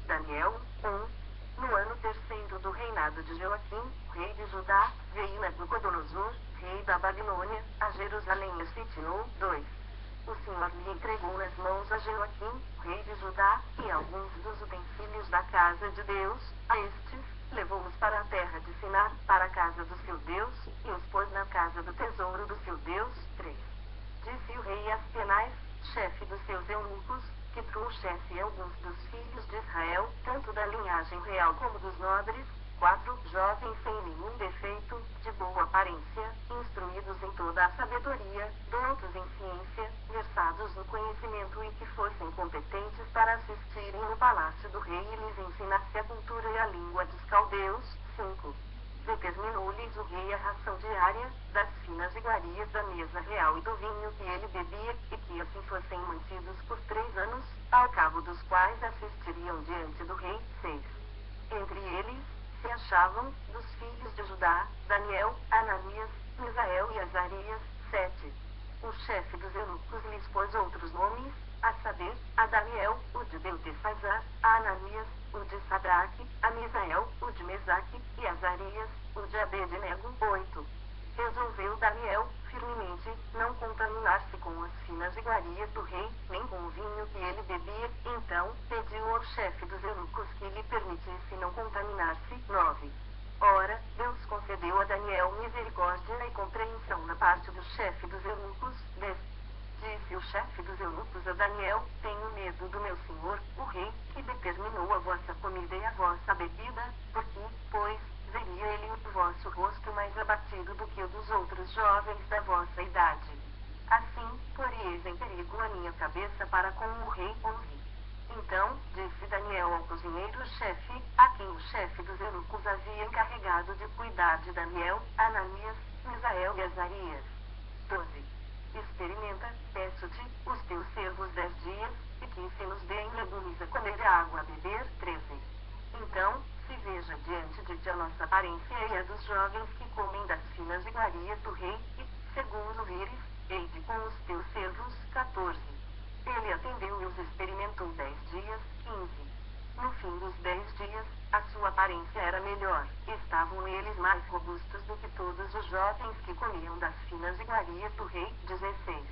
Daniel 1. No ano terceiro do reinado de Joaquim, rei de Judá, veio Nabucodonosor, rei da Babilônia, a Jerusalém e sitiou. 2. O Senhor lhe entregou nas mãos a Joaquim, rei de Judá, e alguns dos utensílios da casa de Deus. A estes, levou-os para a terra de Sinar, para a casa do seu Deus, e os pôs na casa do tesouro do seu Deus. 3. Disse o rei Aspenaz, chefe dos seus eunucos, que trouxesse alguns dos filhos de Israel, tanto da linhagem real como dos nobres. 4. Jovens sem nenhum defeito, de boa aparência, instruídos em toda a sabedoria, doutos em ciência, versados no conhecimento e que fossem competentes para assistirem no palácio do rei e lhes ensinasse a cultura e a língua dos caldeus. 5. Determinou-lhes o rei a ração diária, das finas iguarias da mesa real e do vinho que ele bebia, e que assim fossem mantidos por 3 anos, ao cabo dos quais assistiriam diante do rei. 6. Entre eles, se achavam, dos filhos de Judá, Daniel, Ananias, Misael e Azarias. 7. O chefe dos eunucos lhes pôs outros nomes, a saber, a Daniel, o de Beltesazar, a Ananias, o de Sadraque, a Misael, o de Mesaque, e Azarias, o de Abednego. 8. Resolveu Daniel, firmemente, não contaminar-se com as finas iguarias do rei, nem com o vinho que ele bebia. Então, pediu ao chefe dos eunucos que lhe permitisse não contaminar-se. 9. Ora, Deus concedeu a Daniel misericórdia e compreensão da parte do chefe dos eunucos. 10. Disse o chefe dos eunucos a Daniel: tenho medo do meu senhor, o rei, que determinou a vossa comida e a vossa bebida, porque, pois, veria ele o vosso rosto mais abatido do que o dos outros jovens da vossa idade. Assim, poreis em perigo a minha cabeça para com o rei. 11. Então, disse Daniel ao cozinheiro-chefe, a quem o chefe dos eunucos havia encarregado de cuidar de Daniel, Ananias, Misael e Azarias. 12. Experimenta, peço-te, os teus servos 10 dias, e que se nos deem legumes a comer e água a beber. 13. Então, se veja diante de ti a nossa aparência e a dos jovens que comem das finas iguarias do rei, e, segundo vires, eide com os teus servos. 14. Ele atendeu e os experimentou 10 dias. 15. No fim dos 10 dias, a sua aparência era melhor, estavam eles mais robustos do que todos os jovens que comiam das finas iguarias do rei. 16.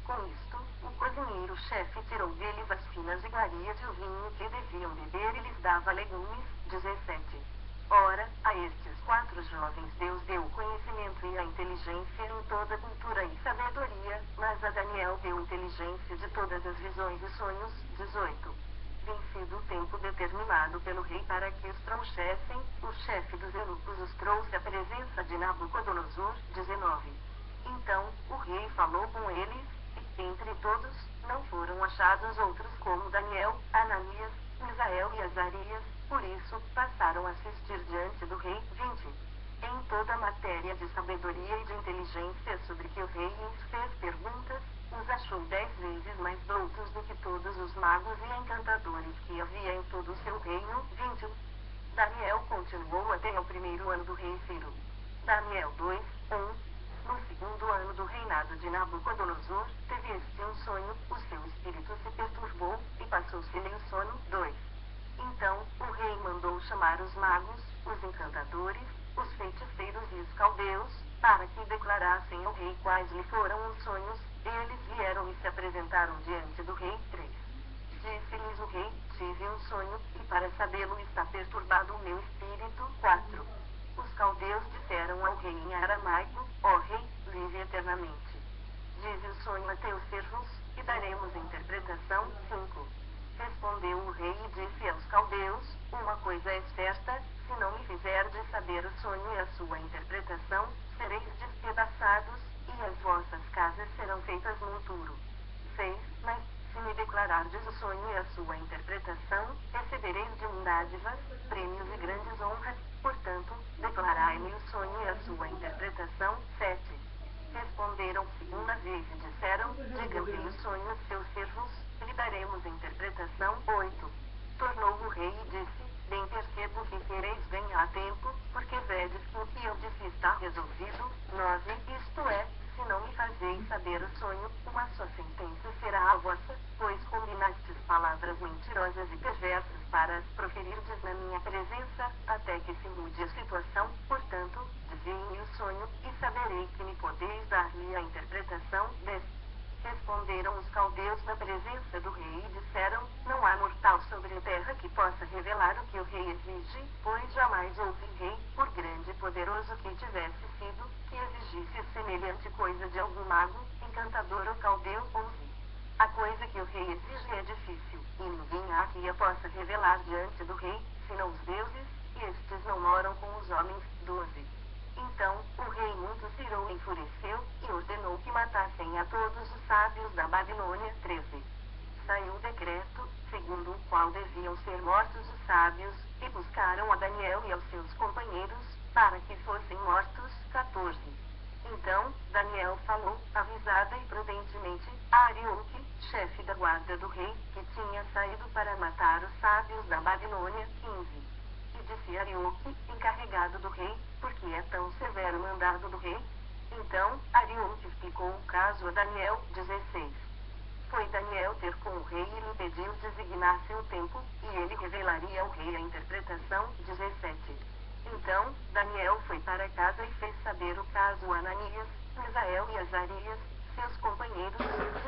Com isto, o cozinheiro-chefe tirou deles as finas iguarias e o vinho que deviam beber e lhes dava legumes. 17. Ora, a estes 4 jovens Deus deu o conhecimento e a inteligência em toda cultura e sabedoria, mas a Daniel deu inteligência de todas as visões e sonhos. 18. Vencido o tempo determinado pelo rei para que os trouxessem, o chefe dos eunucos os trouxe à presença de Nabucodonosor. 19. Então, o rei falou com eles, e, entre todos, não foram achados outros como Daniel, Ananias, Misael e Azarias, por isso, passaram a assistir diante do rei. 20. Em toda a matéria de sabedoria e de inteligência sobre que o rei lhes fez perguntas, os achou 10 vezes mais doutos do que todos os magos e encantadores que havia em todo o seu reino. 21. Daniel continuou até o primeiro ano do rei Ciro. Daniel 2, 1. No segundo ano do reinado de Nabucodonosor, teve este um sonho, o seu espírito se perturbou, e passou-se-lhe o sono. 2. Então, o rei mandou chamar os magos, os encantadores, os feiticeiros e os caldeus, para que declarassem ao rei quais lhe foram os sonhos. Eles vieram e se apresentaram diante do rei. 3. Disse-lhes o rei: tive um sonho, e para sabê-lo está perturbado o meu espírito. 4. Os caldeus disseram ao rei em aramaico: ó rei, vive eternamente. Dize o sonho a teus servos, e daremos interpretação. 5. Respondeu o rei e disse aos caldeus: uma coisa é certa, se não me fizerdes saber o sonho e a sua interpretação, sereis despedaçados, e as vossas casas serão feitas monturo. 6. Mas, se me declarardes o sonho e a sua interpretação, recebereis de mim dádivas, prêmios e grandes honras. Portanto, declarai-me o sonho e a sua interpretação. 7. Responderam segunda vez e disseram: digam-lhe o sonho a seus servos, lhe daremos interpretação. 8. Tornou o rei e disse: bem percebo que quereis ganhar tempo, porque vedes que o que eu disse está resolvido. 9. Isto é, se não me fazeis saber o sonho, uma só sentença será a vossa, pois combinastes palavras mentirosas e perversas para para as proferirdes na minha presença, até que se mude a situação. Portanto, dizei-me o sonho, e saberei que me podeis dar-lhe a interpretação deste. Responderam os caldeus na presença do rei e disseram: não há mortal sobre a terra que possa revelar o que o rei exige, pois jamais houve rei, por grande e poderoso que tivesse sido, que exigisse semelhante coisa de algum mago, encantador ou caldeu. 11. A coisa que o rei exige é difícil, e ninguém há que a possa revelar diante do rei, senão os deuses, e estes não moram com os homens. 12. Então, o rei muito se irou e enfureceu, e ordenou que matassem a todos os sábios da Babilônia. 13. Saiu decreto, segundo o qual deviam ser mortos os sábios, e buscaram a Daniel e aos seus companheiros, para que fossem mortos. 14. Então, Daniel falou, avisada e prudentemente, a Arioque, chefe da guarda do rei, que tinha saído para matar os sábios da Babilônia. 15. E disse Arioque, encarregado do rei, por que é tão severo o mandado do rei? Então, Arioque explicou o caso a Daniel. 16. Foi Daniel ter com o rei e lhe pediu designasse o tempo, e ele revelaria ao rei a interpretação. 17. Então, Daniel foi para casa e fez saber o caso a Ananias, Misael e Azarias, seus companheiros.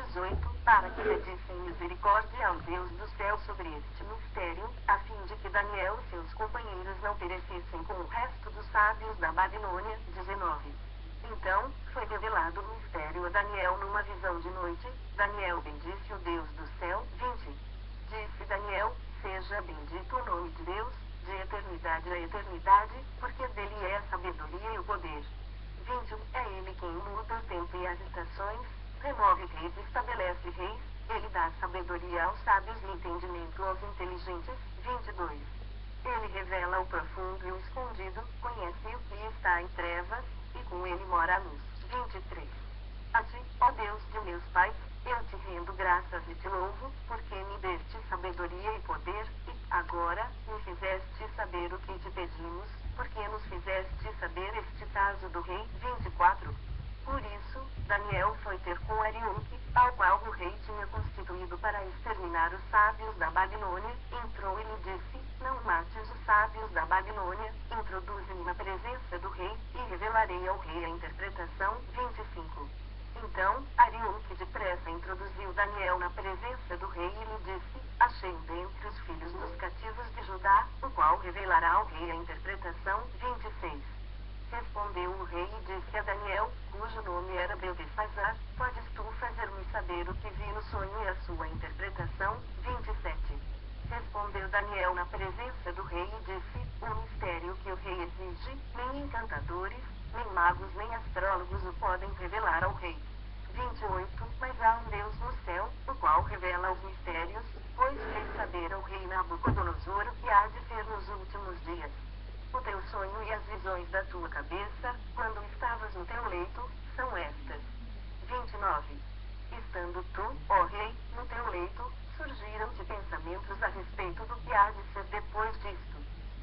18. Para que pedissem misericórdia ao Deus do céu sobre este mistério, a fim de que Daniel e seus companheiros não perecessem com o resto dos sábios da Babilônia. 19. Então, foi revelado o mistério a Daniel numa visão de noite. Daniel bendisse o Deus do céu. 20. Disse Daniel: seja bendito o nome de Deus, de eternidade a eternidade, porque dele é a sabedoria e o poder. 21. É ele quem muda o tempo e as estações, remove reis e estabelece reis, ele dá sabedoria aos sábios e entendimento aos inteligentes. 22. Ele revela o profundo e o escondido, conhece o que está em trevas, e com ele mora a luz. 23. A ti, ó Deus de meus pais, eu te rendo graças e te louvo, porque me deste sabedoria e poder, e, agora, me fizeste saber o que te pedimos, porque nos fizeste saber este caso do rei. 24. Por isso, Daniel foi ter com Arioque, ao qual o rei tinha constituído para exterminar os sábios da Babilônia, entrou e lhe disse: não mates os sábios da Babilônia, introduze-me na presença do rei, e revelarei ao rei a interpretação. 25. Então, Arioque depressa introduziu Daniel na presença do rei e lhe disse: achei dentre os filhos dos cativos de Judá, o qual revelará ao rei a interpretação. 26. Respondeu o rei e disse a Daniel, cujo nome era Beltesazar: podes tu fazer-me saber o que vi no sonho e a sua interpretação? 27. Respondeu Daniel na presença do rei e disse: o mistério que o rei exige, nem encantadores, nem magos nem astrólogos o podem revelar ao rei. 28. Mas há um Deus no céu, o qual revela os mistérios, pois fez saber ao rei Nabucodonosor o que há de ser nos últimos dias. O teu sonho e as visões da tua cabeça, quando estavas no teu leito, são estas. 29. Estando tu, ó rei, no teu leito, surgiram-te pensamentos a respeito do que há de ser depois disto.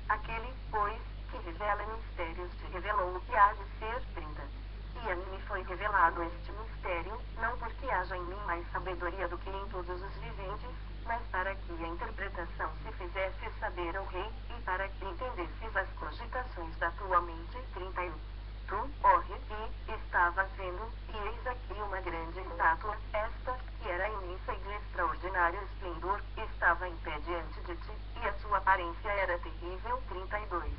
Aquele, pois, que revela mistérios te revelou o que há de ser. 30. E a mim me foi revelado este mistério, não porque haja em mim mais sabedoria do que em todos os viventes, mas para que a interpretação se fizesse saber ao rei, e para que entendesses as cogitações da tua mente. 31. Tu, ó rei, estavas vendo, e eis aqui uma grande estátua, esta, que era imensa e de extraordinário esplendor, estava em pé diante de ti, e a sua aparência era terrível. 32.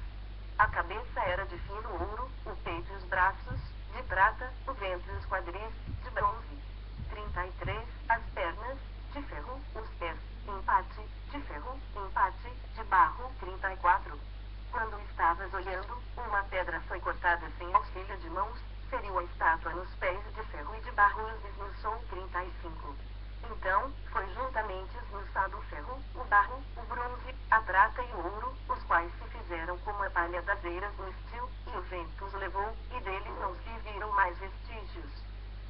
A cabeça era de fino ouro, o peito e os braços, de prata, o ventre e os quadris, de bronze. 33. As pernas, de ferro, os pés, empate, de ferro, empate, de barro. 34. Quando estavas olhando, uma pedra foi cortada sem auxílio de mãos, feriu a estátua nos pés de ferro e de barro e os esmiuçou. 35. Então, foi juntamente esmiuçado o ferro, o barro, o bronze, a prata e o ouro, os quais se fizeram como a palha das eiras no estio, e o vento os levou, e deles não se viram mais vestígios.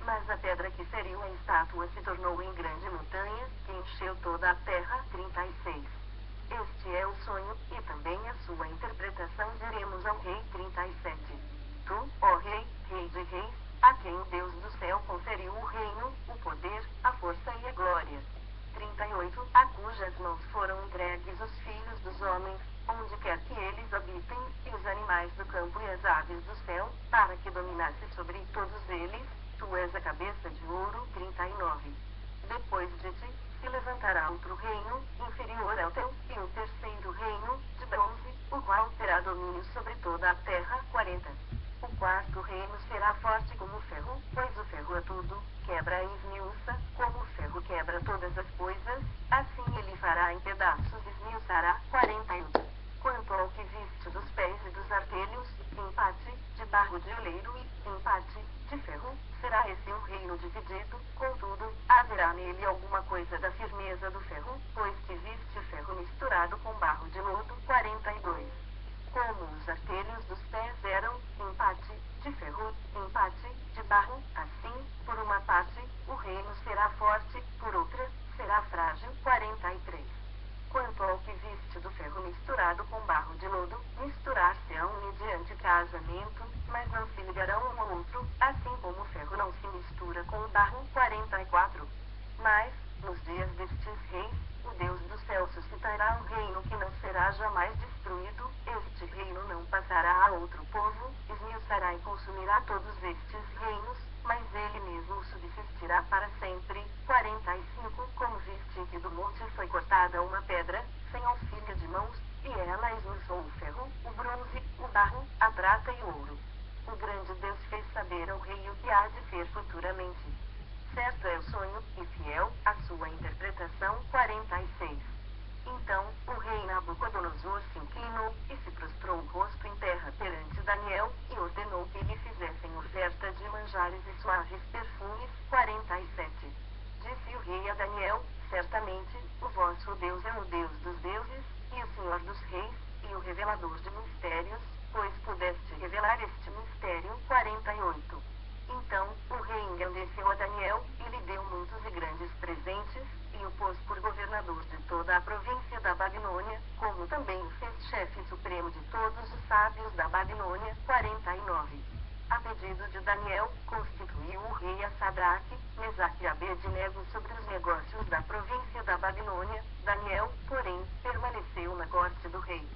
Mas a pedra que feriu a estátua se tornou em grande montanha, que encheu toda a terra. 36. Este é o sonho, e também a sua interpretação diremos ao rei. 37. Tu, ó rei, rei de reis, a quem o Deus do céu conferiu o reino, o poder, a força e a glória. 38. A cuja cujas mãos foram entregues os filhos dos homens, onde quer que eles habitem, e os animais do campo e as aves do céu, para que dominasse sobre todos eles. Tu és a cabeça de ouro. 39. Depois de ti, se levantará outro reino, inferior ao teu, e um terceiro reino, de bronze, o qual terá domínio sobre toda a terra. 40. O quarto reino será forte como o ferro, pois o ferro é tudo, quebra e esmiuça, como o ferro quebra todas as coisas, assim ele fará em pedaços e esmiuçará. 41. Quanto ao que viste dos pés e dos artelhos, em parte, de barro de oleiro e, em parte, de ferro, será esse um reino dividido, contudo, haverá nele alguma coisa da firmeza do ferro, pois que viste ferro misturado com barro de lodo. 42. Como os artelhos dos pés eram, em parte, de ferro, em parte, de barro, assim, por uma parte, o reino será forte, por outra, será frágil. 43. Quanto ao que viste do ferro misturado com barro de lodo, misturar-se-ão mediante casamento, mas não se ligarão um ao outro, assim como o ferro não se mistura com o barro. 44. Mas, nos dias destes reis, o Deus do céu suscitará um reino que não será jamais destruído, este reino não passará a outro povo, esmiuçará e consumirá todos estes reinos, mas ele mesmo subsistirá para sempre. 45. Como viste que do monte foi cortada uma pedra, sem auxílio de mãos, e ela esmiuçou o ferro, o bronze, o barro, a prata e o ouro. O grande Deus fez saber ao rei o que há de ser futuramente. Certo é o sonho, e fiel, a sua interpretação. 46. Então, o rei Nabucodonosor se inclinou, e se prostrou o rosto em terra perante Daniel, e ordenou que lhe fizessem oferta de manjares e suaves perfumes. 47. Disse o rei a Daniel: certamente, o vosso Deus é o Deus dos deuses, e o Senhor dos reis, e o revelador de mistérios, pois pudeste revelar este mistério. 48. Então, o rei engrandeceu a Daniel, e lhe deu muitos e grandes presentes, e o pôs por governador de toda a província da Babilônia, como também o fez chefe supremo de todos os sábios da Babilônia. 49. A pedido de Daniel, constituiu o rei a Sadraque, Mesaque e Abednego sobre os negócios da província da Babilônia. Daniel, porém, permaneceu na corte do rei.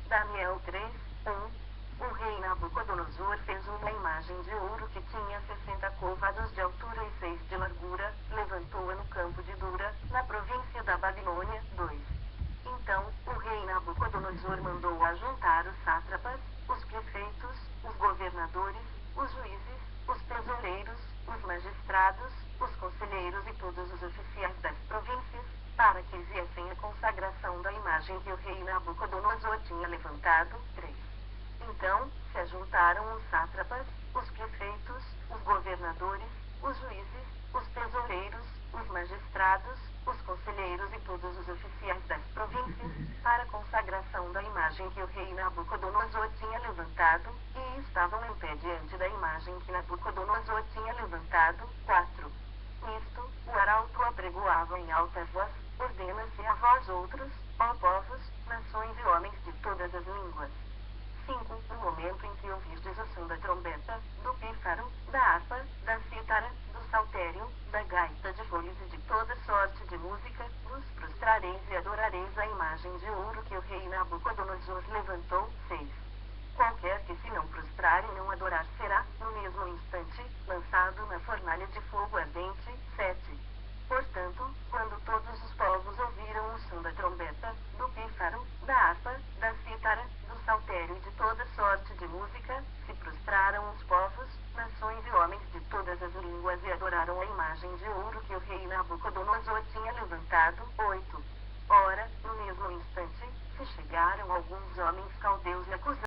Daniel 3, 1. O rei Nabucodonosor fez uma imagem de ouro que tinha 60 côvados de altura e 6 de largura, levantou-a no campo de Dura, na província da Babilônia. 2. Então, o rei Nabucodonosor mandou ajuntar os sátrapas, os prefeitos, os governadores, os juízes, os tesoureiros, os magistrados, os conselheiros e todos os oficiais das províncias, para que viessem a consagração da imagem que o rei Nabucodonosor tinha levantado. 3. Então, se ajuntaram os sátrapas, os prefeitos, os governadores, os juízes, os tesoureiros, os magistrados, os conselheiros e todos os oficiais das províncias, para a consagração da imagem que o rei Nabucodonosor tinha levantado, e estavam em pé diante da imagem que Nabucodonosor tinha levantado. 4. Nisto, o arauto apregoava em alta voz: ordena-se a vós outros, ó povos, nações e homens de todas as línguas. 5. No momento em que ouvirdes o som da trombeta, do pífaro, da harpa, da cítara, do saltério, da gaita de folhas e de toda sorte de música, vos prostrareis e adorareis a imagem de ouro que o rei Nabucodonosor levantou. 6. Qualquer que se não prostrar e não adorar será, no mesmo instante, lançado na fornalha de fogo ardente. 7. Portanto, quando todos os povos ouviram o som da trombeta, do pífaro, da harpa, da cítara, do saltério e de toda sorte de música, se prostraram os povos, nações e homens de todas as línguas e adoraram a imagem de ouro que o rei Nabucodonosor tinha levantado. 8. Ora, no mesmo instante, se chegaram alguns homens